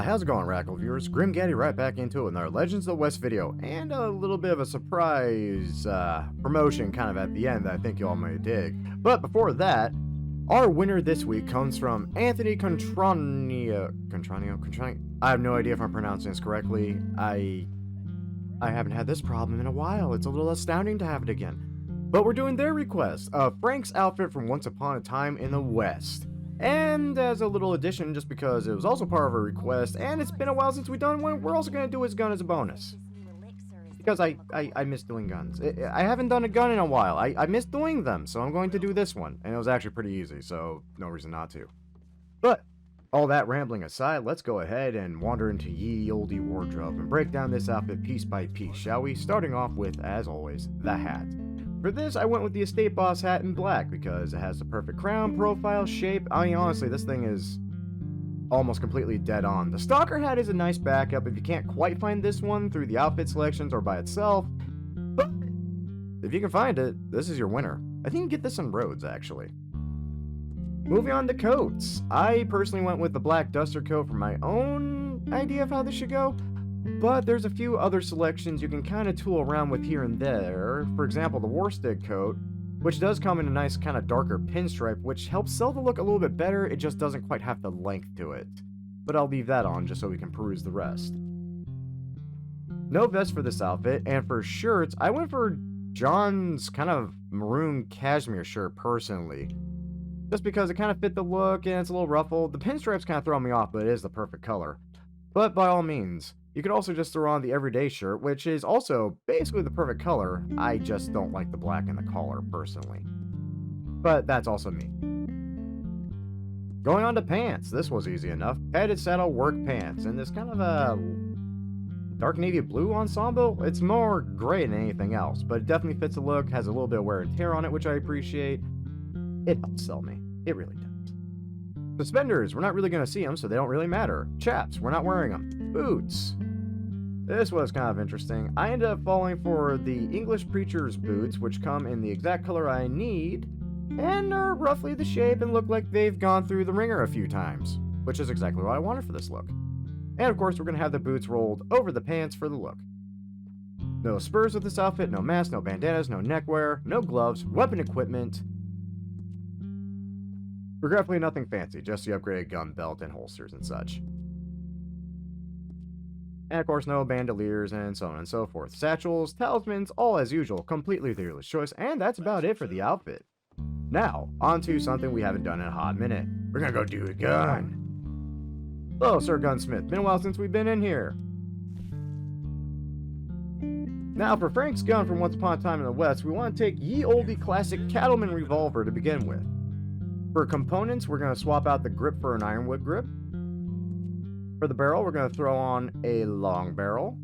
How's it going, Rackle viewers? Grim Gaddy right back into it with another Legends of the West video, and a little bit of a surprise promotion kind of at the end that I think you all may dig. But before that, our winner this week comes from Anthony Contranio. I have no idea if I'm pronouncing this correctly. I haven't had this problem in a while. It's a little astounding to have it again. But we're doing their request of Frank's outfit from Once Upon a Time in the West. And as a little addition, just because it was also part of a request, and it's been a while since we've done one, we're also going to do his gun as a bonus. Because I miss doing guns. I haven't done a gun in a while. I miss doing them, so I'm going to do this one. And it was actually pretty easy, so no reason not to. But, all that rambling aside, let's go ahead and wander into ye olde wardrobe and break down this outfit piece by piece, shall we? Starting off with, as always, the hat. For this, I went with the Estate Boss hat in black because it has the perfect crown, profile, shape. I mean, honestly, this thing is almost completely dead on. The Stalker hat is a nice backup if you can't quite find this one through the outfit selections or by itself. But if you can find it, this is your winner. I think you can get this on Rhodes, actually. Moving on to coats. I personally went with the black duster coat for my own idea of how this should go. But there's a few other selections you can kind of tool around with here and there. For example, the Worsted coat, which does come in a nice kind of darker pinstripe, which helps sell the look a little bit better. It just doesn't quite have the length to it. But I'll leave that on just so we can peruse the rest. No vest for this outfit, and for shirts, I went for John's kind of maroon cashmere shirt personally. Just because it kind of fit the look and it's a little ruffled. The pinstripes kind of throw me off, but it is the perfect color. But by all means, you could also just throw on the everyday shirt, which is also basically the perfect color. I just don't like the black in the collar, personally. But that's also me. Going on to pants. This was easy enough. Padded saddle work pants in this kind of a dark navy blue ensemble. It's more gray than anything else, but it definitely fits the look, has a little bit of wear and tear on it, which I appreciate. It helps sell me. It really does. Suspenders, we're not really going to see them, so they don't really matter. Chaps, we're not wearing them. Boots. This was kind of interesting. I ended up falling for the English Preacher's boots, which come in the exact color I need, and are roughly the shape and look like they've gone through the ringer a few times, which is exactly what I wanted for this look. And of course, we're going to have the boots rolled over the pants for the look. No spurs with this outfit, no mask, no bandanas, no neckwear, no gloves, weapon equipment. Regretfully, nothing fancy, just the upgraded gun belt and holsters and such. And of course, no bandoliers and so on and so forth. Satchels, talismans, all as usual, completely the dealer's choice, and that's about it for the outfit. Now, on to something we haven't done in a hot minute. We're gonna go do a gun. Hello, Sir Gunsmith. Been a while since we've been in here. Now, for Frank's gun from Once Upon a Time in the West, we want to take ye olde classic Cattleman revolver to begin with. For components, we're going to swap out the grip for an ironwood grip. For the barrel, we're going to throw on a long barrel,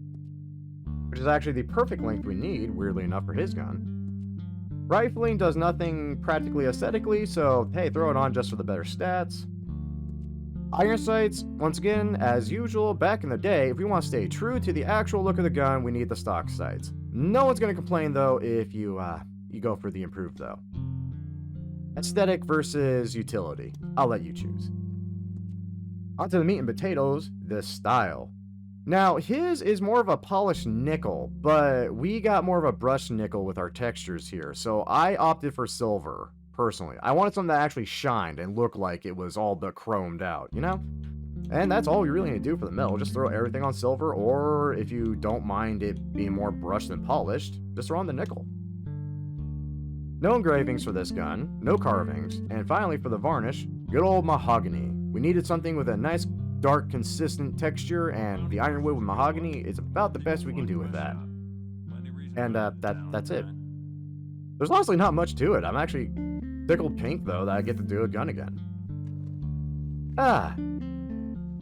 which is actually the perfect length we need, weirdly enough, for his gun. Rifling does nothing practically aesthetically, so hey, throw it on just for the better stats. Iron sights, once again, as usual, back in the day, if we want to stay true to the actual look of the gun, we need the stock sights. No one's going to complain, though, if you go for the improved, though. Aesthetic versus utility. I'll let you choose. Onto the meat and potatoes, the style. Now, his is more of a polished nickel, but we got more of a brushed nickel with our textures here, so I opted for silver, personally. I wanted something that actually shined and looked like it was all but chromed out, you know? And that's all you really need to do for the metal. Just throw everything on silver, or if you don't mind it being more brushed than polished, just throw on the nickel. No engravings for this gun, no carvings, and finally for the varnish, good old mahogany. We needed something with a nice, dark, consistent texture, and the ironwood with mahogany is about the best we can do with that. And that's it. There's honestly not much to it. I'm actually tickled pink, though, that I get to do a gun again.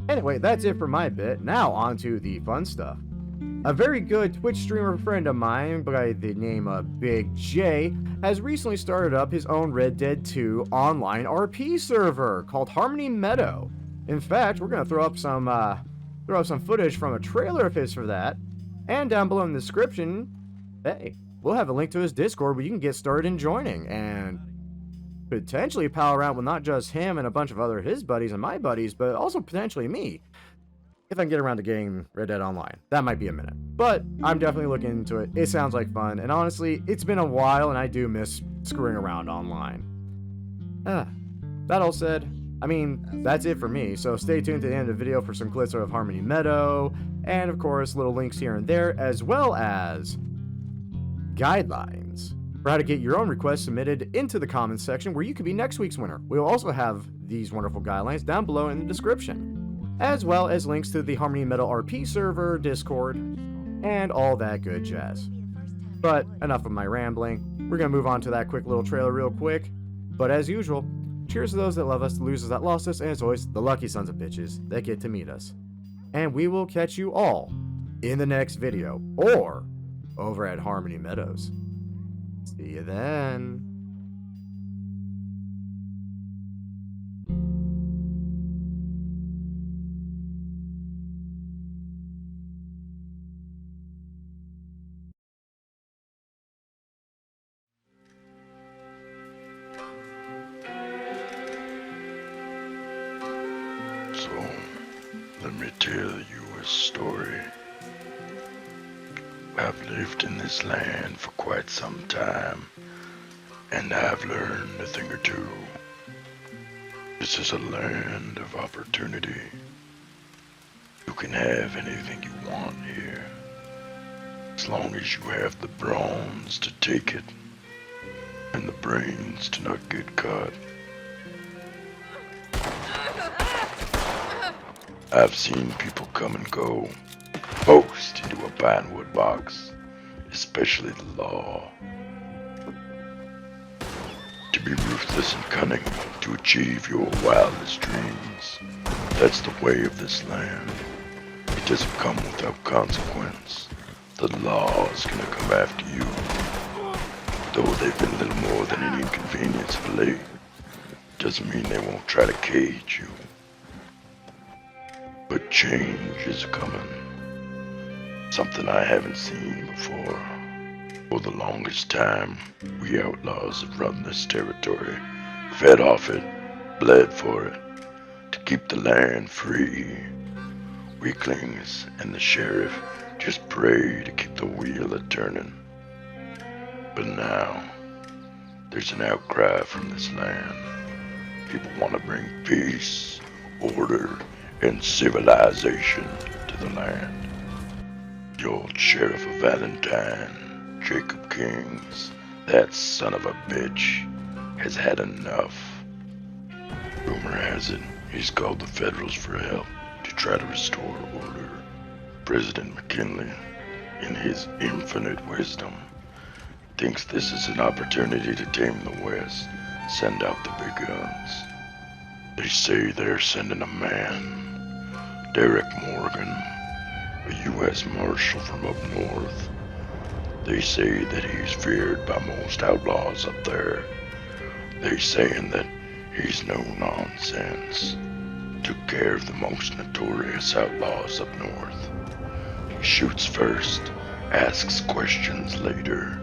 Anyway, that's it for my bit. Now on to the fun stuff. A very good Twitch streamer friend of mine by the name of Big J has recently started up his own Red Dead 2 online RP server called Meadow. In fact, we're gonna throw up some footage from a trailer of his for that, and down below in the description, hey, we'll have a link to his Discord where you can get started in joining and potentially pal around with not just him and a bunch of other his buddies and my buddies, but also potentially me. If I can get around to getting Red Dead Online. That might be a minute. But I'm definitely looking into it. It sounds like fun. And honestly, it's been a while and I do miss screwing around online. That all said, I mean, that's it for me. So stay tuned to the end of the video for some clips of Meadow. And of course, little links here and there, as well as guidelines for how to get your own requests submitted into the comments section where you could be next week's winner. We'll also have these wonderful guidelines down below in the description, as well as links to the Meadow RP server, Discord, and all that good jazz. But enough of my rambling. We're going to move on to that quick little trailer real quick. But as usual, cheers to those that love us, the losers that lost us, and as always, the lucky sons of bitches that get to meet us. And we will catch you all in the next video, or over at Harmony Meadows. See you then. So, let me tell you a story. I've lived in this land for quite some time, and I've learned a thing or two. This is a land of opportunity. You can have anything you want here, as long as you have the brains to take it, and the brains to not get caught. I've seen people come and go, post into a pine wood box, especially the law. To be ruthless and cunning, to achieve your wildest dreams. That's the way of this land. It doesn't come without consequence. The law is gonna come after you. Though they've been little more than an inconvenience of late, doesn't mean they won't try to cage you. But change is coming. Something I haven't seen before. For the longest time, we outlaws have run this territory, fed off it, bled for it, to keep the land free. Weaklings and the sheriff just pray to keep the wheel a-turning. But now, there's an outcry from this land. People want to bring peace, order, and civilization to the land. The old sheriff of Valentine, Jacob Kings, that son of a bitch, has had enough. Rumor has it he's called the Federals for help to try to restore order. President McKinley, in his infinite wisdom, thinks this is an opportunity to tame the West, send out the big guns. They say they're sending a man, Derek Morgan, a U.S. Marshal from up north. They say that he's feared by most outlaws up there. They saying that he's no nonsense. Took care of the most notorious outlaws up north. He shoots first, asks questions later.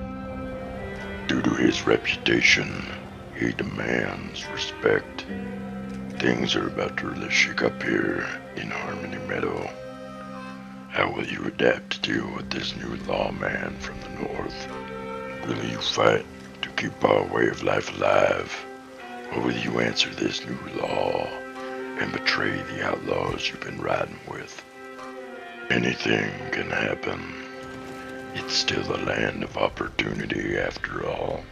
Due to his reputation, he demands respect. Things are about to really shake up here in Harmony Meadow. How will you adapt to deal with this new lawman from the north? Will you fight to keep our way of life alive? Or will you answer this new law and betray the outlaws you've been riding with? Anything can happen. It's still a land of opportunity after all.